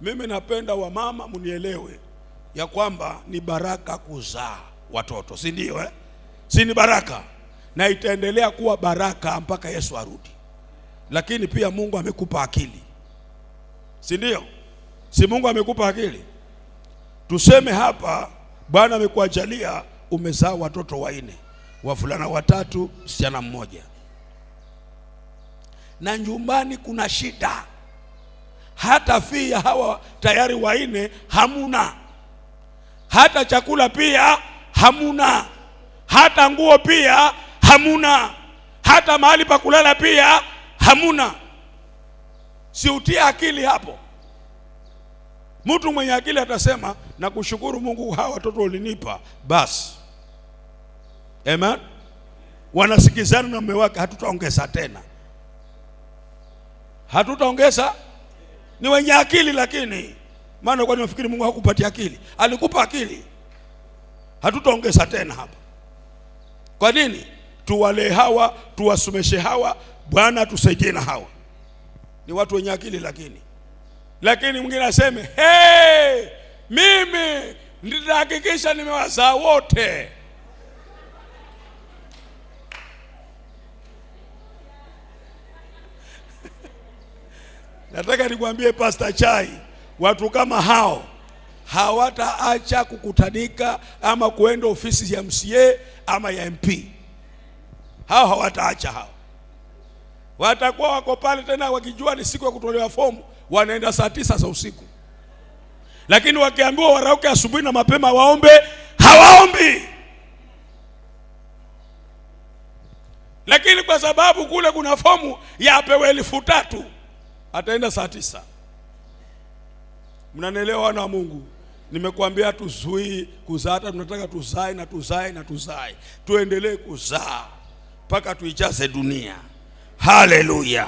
Mimi napenda wamama munielewe ya kwamba ni baraka kuzaa watoto, si ndio eh? Si ni baraka, na itaendelea kuwa baraka mpaka Yesu arudi. Lakini pia Mungu amekupa akili, si ndio? Si Mungu amekupa akili? Tuseme hapa Bwana amekuajalia umezaa watoto 4, wavulana 3, msichana 1. Na nyumbani kuna shida. Hata fii ya hawa tayari 4 hamuna. Hata chakula pia hamuna. Hata nguo pia hamuna. Hata mahali pa kulala pia hamuna. Si utia akili hapo? Mtu mwenye akili atasema na kushukuru Mungu hawa watoto ulinipa basi. Amen. Wanasikizana na mume wake, hatutaongeza tena. Hatutaongeza. Ni wenye akili, lakini maana kwa nini unafikiri Mungu hakupatia akili? Alikupa akili. Hatutaongeza tena hapa. Kwa nini? Tuwale hawa, tuwasomeshe hawa, Bwana tusaidie na hawa. Ni watu wenye akili, lakini mwingine aseme, hey, mimi nitahakikisha nimewazaa wote. Nataka nikwambie Pastor Chai, watu kama hao hawataacha kukutanika ama kuenda ofisi ya MCA ama ya MP. Hao hawataacha hao. Watakuwa wako pale tena wakijua ni siku ya kutolewa fomu, wanaenda saa 9 za usiku. Lakini wakiambiwa warauke asubuhi na mapema waombe, hawaombi. Lakini kwa sababu kule kuna fomu ya apewe 3,000, ataenda saa 9. Mnanielewa wana wa Mungu? Nimekuambia tuzui kuzaa, hata tunataka tuzae na tuzae na tuzae. Tuendelee kuzaa mpaka tuijaze dunia. Haleluya.